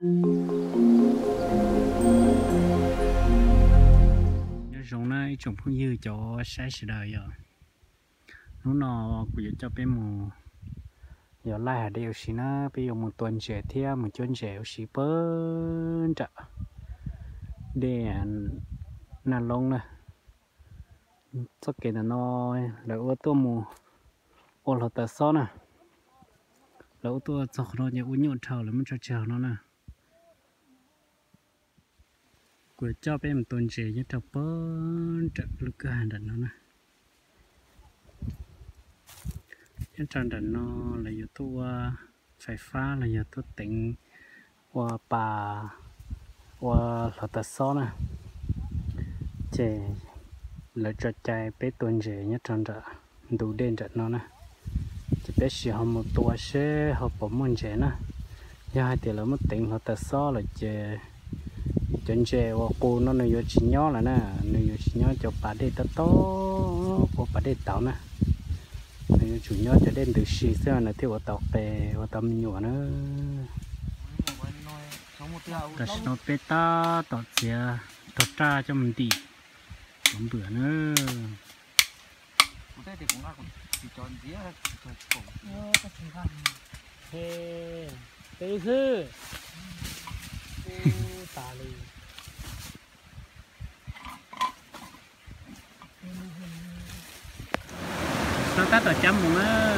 nhớ giống này trồng phong dư cho sai sự đời rồi nó nọ của cho bé mù giờ lại đều xí nó bây giờ một tuần trẻ theo một chuyến trẻ xí bớn chợ để nà lông nè chắc cái nó là ô tô mù ô là tờ xó nè là ô tô cho nó như uốn nhọn trâu là muốn cho trâu nó nè của cho bé một tuần trẻ như trâu bớn chợ lúc cái hành động nó nè cái tràn đàn nó là yếu tố phải phá là yếu tố tỉnh và bà và là tật xó nè trẻ là cho chạy bé tuần trẻ nhất tràn đàn đủ đen trận nó nè chỉ bé chỉ họ một tuổi sẽ họ bỏ môn trẻ nè giờ hai tiền là mất tỉnh là tật xó là trẻ chân trẻ và cô nó nuôi chỉ nhỏ là nè nuôi chỉ nhỏ cho bà đi tao to của bà đi tao nè chủ nhỏ cho đến từ xí xưa là theo tàu bè và tầm nhỏ nữa cái nó bé ta tọt chia tọt ra cho mình đi một bữa nữa thế sư tà lì nó tắt ở chấm luôn á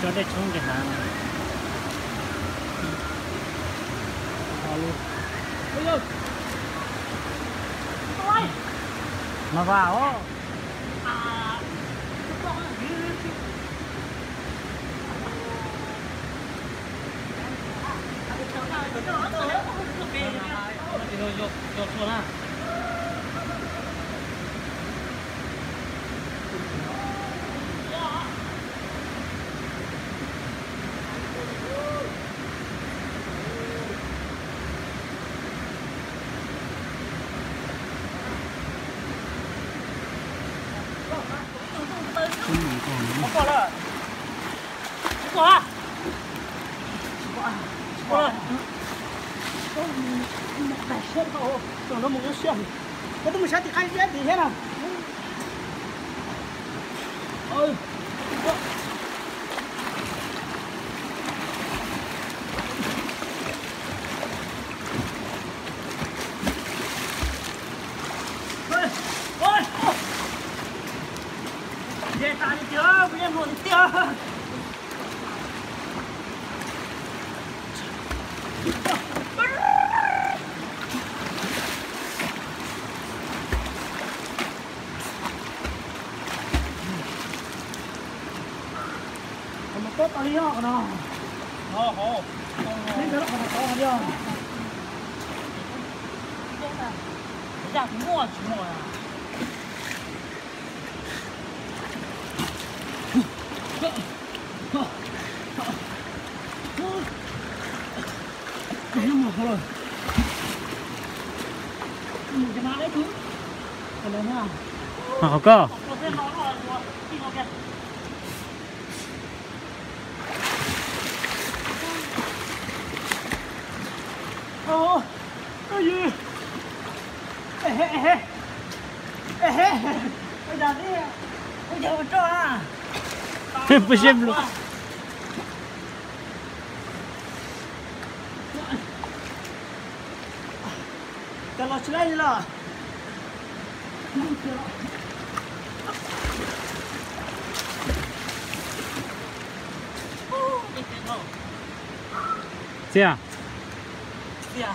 cho để冲cái hàng luôn mà vào过了，过了，过了。买线头，整那么个线，我怎么想得看线底下呢？哎，别打你掉，别弄你掉。我们多打一样呢。好好，你这个好好的。人家磨去磨呀。哎呀妈了！你干嘛来着？可能啊。好个。我这好了，我地方看。哦，哎呀，哎嘿哎嘿，哎嘿，我咋的？我叫我照啊。不行不。给捞起来去了。这样。这样。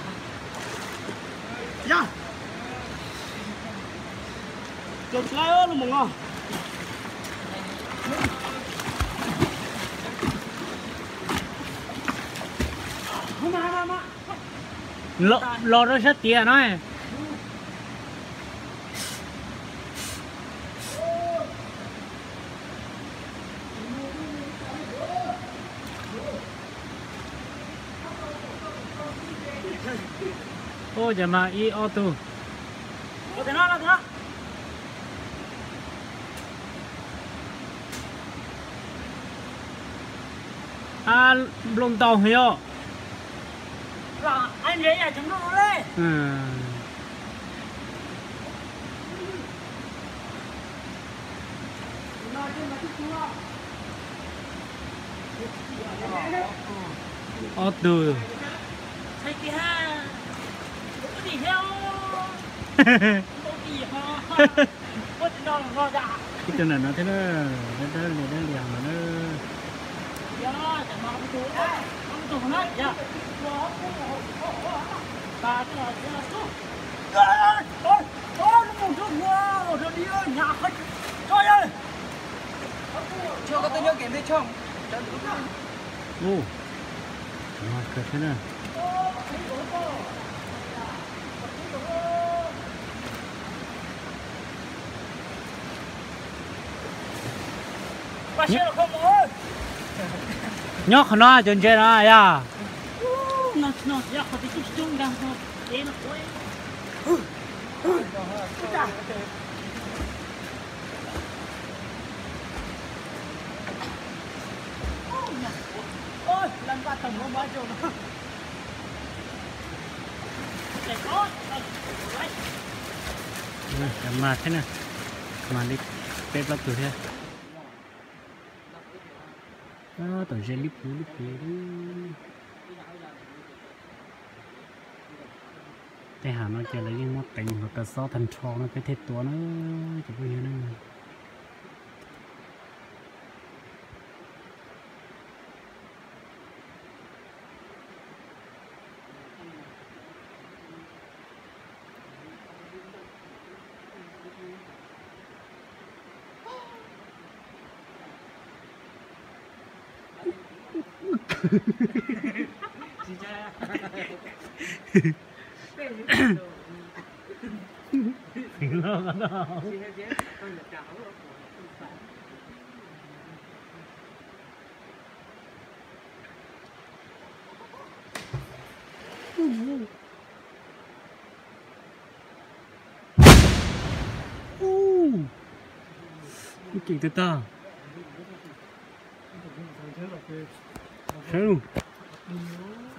呀。叫起来哦，那猛啊！lò nó rất tiền nói ô giờ mà y ô tô thế nó à lồng tàu hay không là anh ấy là chúng nó đấy từ thấy kia ha có gì theo có gì ha có gì đâu là dạ cái chân này nó thế nó liền mà nó dạ chẳng mà cái túi đấy cái túi không đấy dạ ta cái là ôi nó một chút wow rồi đi ơi nhà khách trời ơi chưa có tôi nhớ kiểm đi chồng ô mà cơ thế nào nhóc nó trên trên nó ya nó ya có tí chút chung đang thôi thế nó quay ôi lần qua tầm nó bao nhiêu nữa để có mà thế nào mà đi bếp lắp từ thế tổng trên lip phú điแต่หาnó chơi lấy những món tình hoặc là so thành trò nó cái thịtตัวnó chỉ có như này Kỳ từ ta sao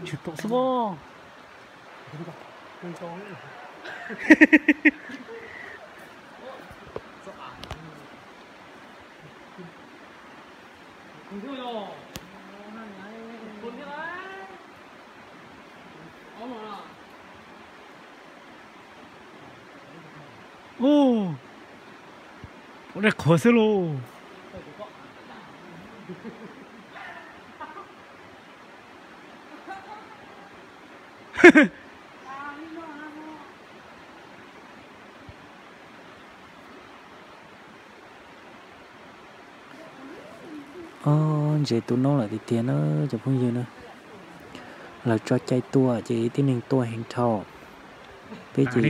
chụp tóc số ô俺こせろchị tụi nó là thì tiền nó chụp không gì nữa là cho chạy tua chị tí nên tua hàng thò với chị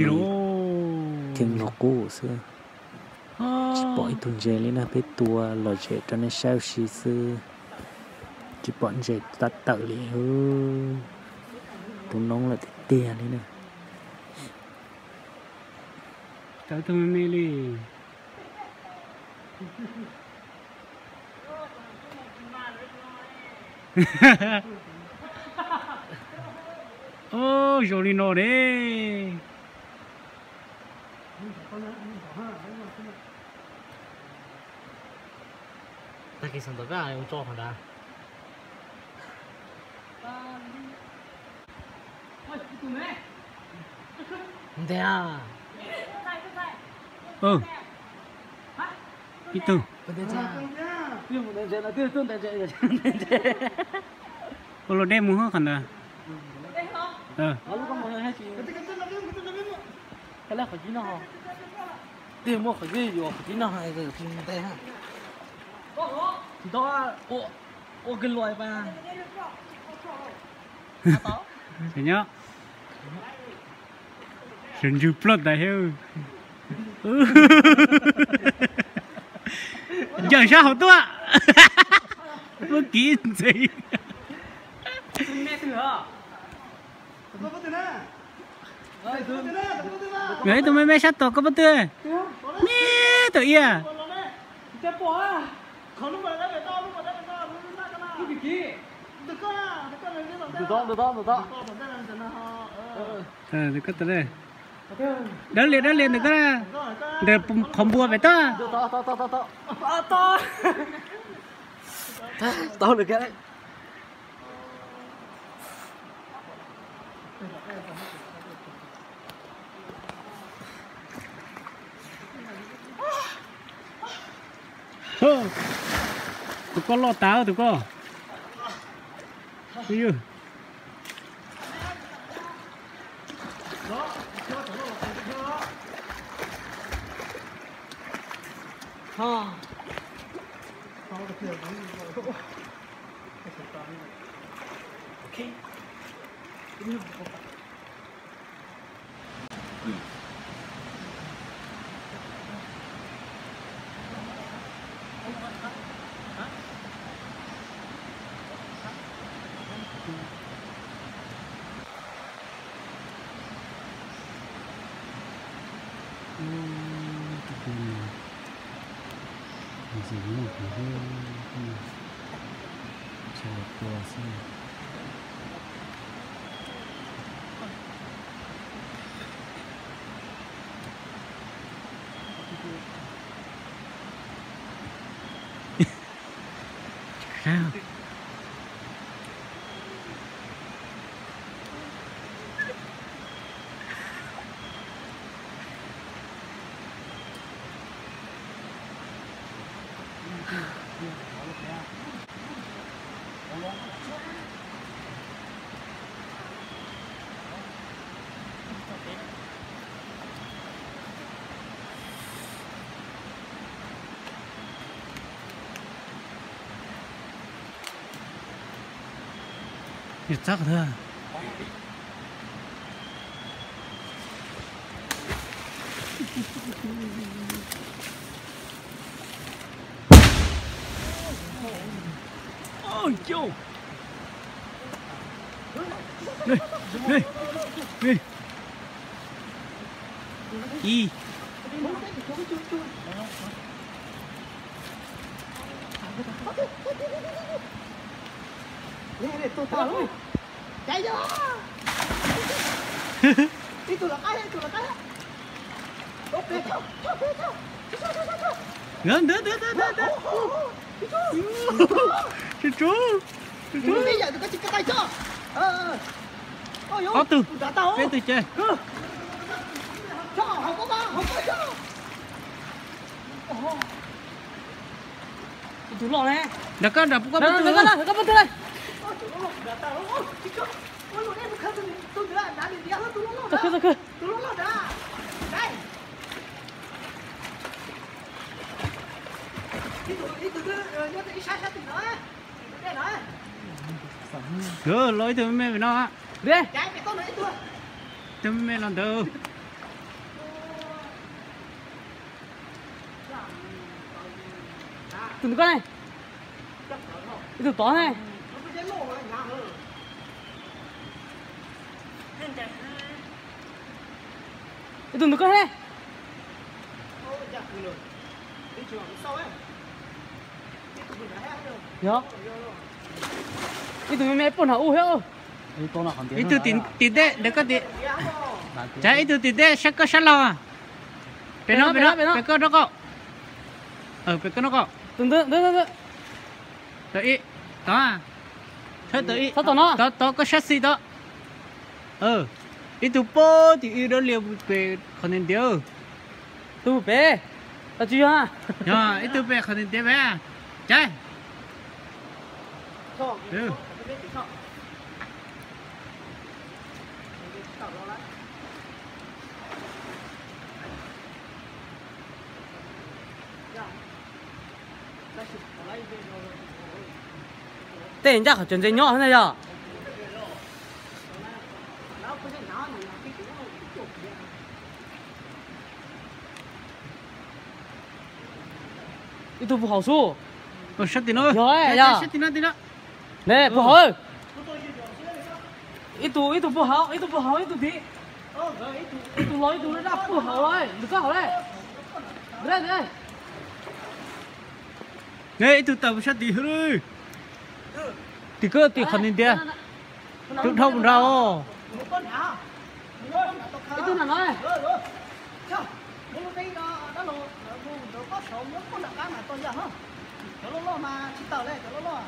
thường ngọc cũ xưa chỉ bỏ ít thùng dê lên là với tua là chị cho nên sao xí xưa chỉ bọn chị ta tự liền hơn tụi nó là thì tiền đấy nè cháu tụi mình đi ô Jolino đấy ta cái sản phẩm này ông cho hả không thế à ít từng lo đem mua khăn à cái là phải chín nào tiền mua phải gì rồi chín nào hay rồi thì đây ha thì đó ô cái loại ba thấy nhá sinh chụp plot đại heo giờ sao hậu tua có kỹ gì mẹ thừa đấy tụi mấy sát tổ có bất tươi mẹ tụi ia được cái tới đây đỡ liền được cái để không bùa vậy ta to được cái đấy. tụi con lo táo tụi con yêu gì nữa thì chờ tua xem sao Nhật chắc thôi ôi châu đây y Nè, tụi tao ơi. Chạy vô. Đi tụi là cái. Ok, theo. Đỡ. Chú. Bây giờ tụi có cái tay cho. Có từ. Cái từ chơi. Cho, không có cho. Tụi lọ này. Đừng có bắt từ đây. Cứ lối từ mẹ nó á. Đi. Từ mẹ làm từ. Từng con này. Từ to này. Từng con này. Dạ. Itu mẹ pun hau heo. Itu tidak dekat di. Saya itu tidak saya salah. Peno, peko doko. Peko doko. Từng. Tới. Đó. Thôi tới. Sao nó? Đó có chassis đó. Itu po thì đó liều về khả năng điều. Tu bé. Ta chưa ha? Ya, itu về khả năng điều về. Chạy. Tên chắc chuẩn dây nhỏ thế này à? Itu bu hảo su. Sát tí nữa. Rồi, Sát tí nữa. Nè, bu hảo. Itu bu hảo, itu tí. Itu nói itu nó ra bu hảo rồi, được có hảo đây. Đây. Nè, itu tahu sát tí nữa. thì cứ thì khẩn đi đi tự thông đâu cái thứ nào nói lúc đấy đó là nó có số nó có đặc cái mà tôi giờ hả nó lo mà chỉ tàu đây nó lo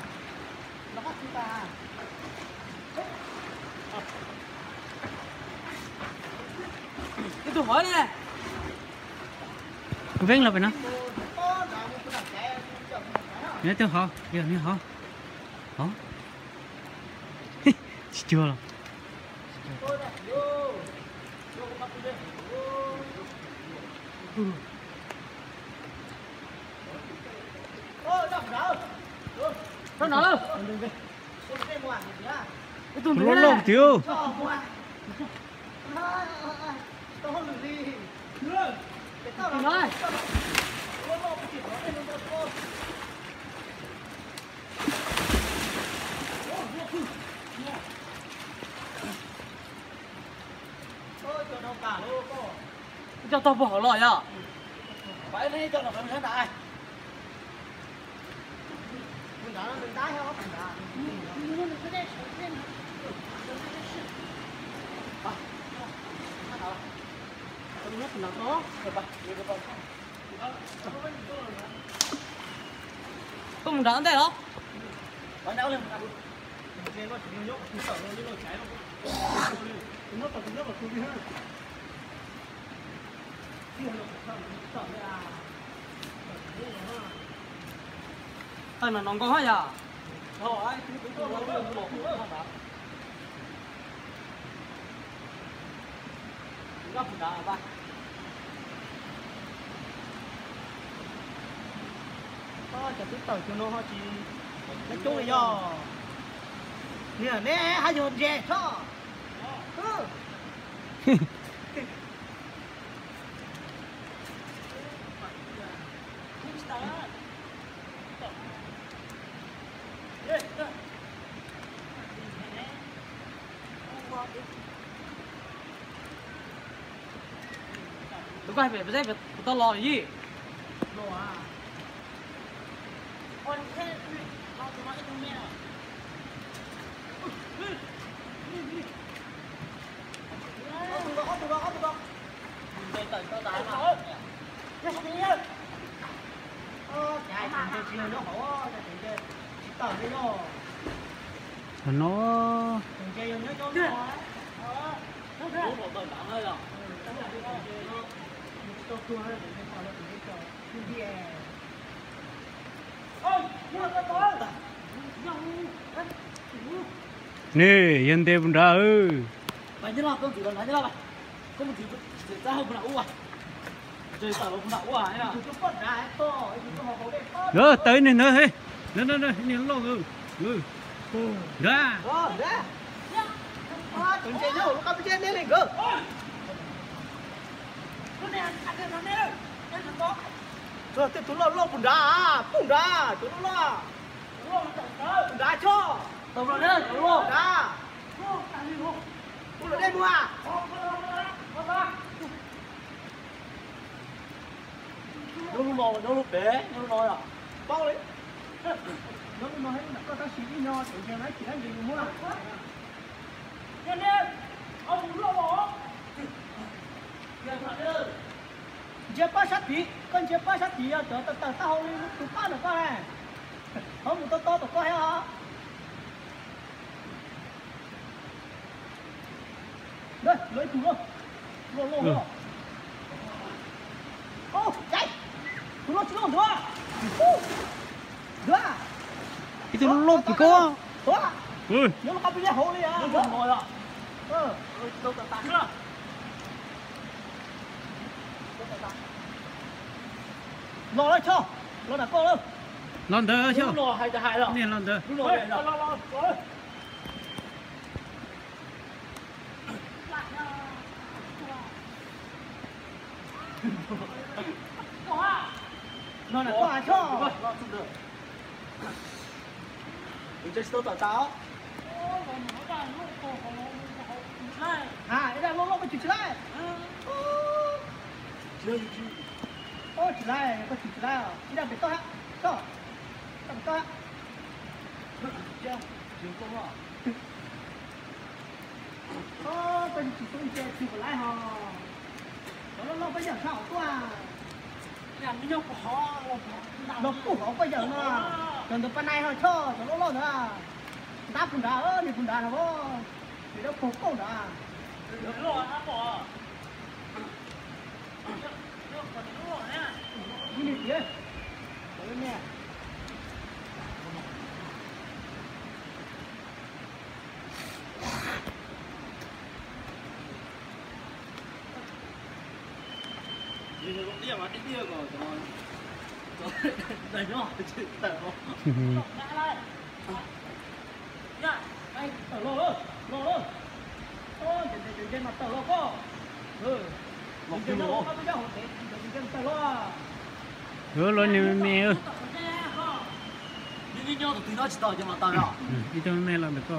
nó có chúng ta cái tôi hỏi nè vén là phải nó nhớ tôi họ giờ nhớ họ chưa rồi nó nói lỗ lông thiếu nói cho tao bỏ lại à phải đi cho nó phải thế này mình đá không mình đá không mình đá đây đó phải đá lên ai mà nóng có hay à? Rồi, gấp đá ba. Có chả biết tàu cho nó họ chỉ nói chung là do nè nè hai giờ về cho. Tụi con phải dây tao lo gì? Lo à? Con thế lo tụi nó cái mẹ. Tụi nó. Đây tận tao đá mà. Cái gì nhá? Chạy thằng kia nó hổ, chạy tao đi nó. Nó Chơi nó cho nó. Nó một tuần bạn ơi rồi. nè yên tê bún ra Mày như nào công chủ nói như nào mày? Công chủ ra không nào uổng. Chơi tao không nào uổng ấy nào. nữa tới này nữa hết nữa nhìn lo ra Tụi chơi nhau, lúc các chơi lên cơ. Rồi tụi lo bún đá, tụi nó bún đá cho. Tụi nó đây, tụi nó đá. Tụi nó đây mua à? Nó lúc bé, nó nói à? Bao đấy. Nó nói là có ta xí đi nho, tụi nhà nói chỉ ăn gì mua à? Nhân em, ông muốn lo bỏ. Chế ba sát tí, con chế ba sát tí à, tao không đi tụi ba được con này. Không một to tụi con hả? Đây, lấy tụi nó. Lo. Ô, chạy. Tụi nó chưa được. Được. cái tụi nó lốp thì có Nó có bị hổ đi à? Nó ngồi à? Đâu tạt tạt nữa. Lo lên cho. Lo đặt con lên. lon đỡ chứ Lo hay rồi. nè lon đỡ Lo. Nó là có ai cho. Mình chơi sâu tỏi táo. À, đây là lo cái chuyện này. Chơi ô chuyện này, có chuyện này à? Đi đâu để tôi hả? Cho. Cho tôi. Chưa. chịu không ạ ô bên chỉ tôi chơi chịu lại hò nó bây giờ sao quá làm cái nhóc của họ nó của họ bây giờ mà cần được bên này họ cho nó lo nữa đá phun đá thì phun đá nó vô thì nó phục cổ đá được rồi anh bỏ đi đi đi đấy nè đi rồi đi mà đi rồi rồi đây nó chứ tờ nó nha anh tờ lô ôi trên mặt tờ lô có một cái lô có cái trên tờ lô luôn nè mẹ ơi đi nhau thì nó chỉ tờ cho mà tờ đó đi cho mẹ làm được có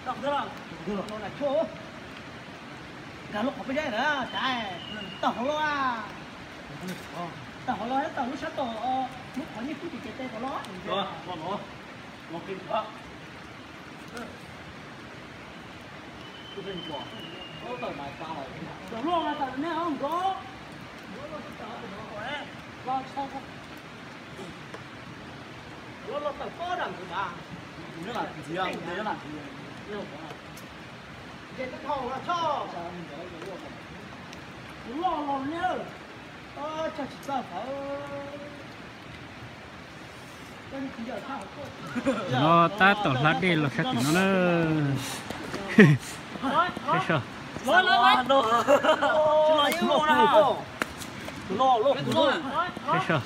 đọc được nó là chỗ cả lúc học bây giờ nữa trái tờ lô à tờ lô hết tờ lúc sát tờ lúc có những cái tên của nó rồi nó một cái đó cái gì quả có tờ này sao rồi tờ lô là tờ này không có lo sao không lo tờ có đằng gì à nó là gì à nó là gì vậy cái thầu là cho lo nhớ cho chị sao phải nó ta tổ lát đi là khách nó cái sao cái sao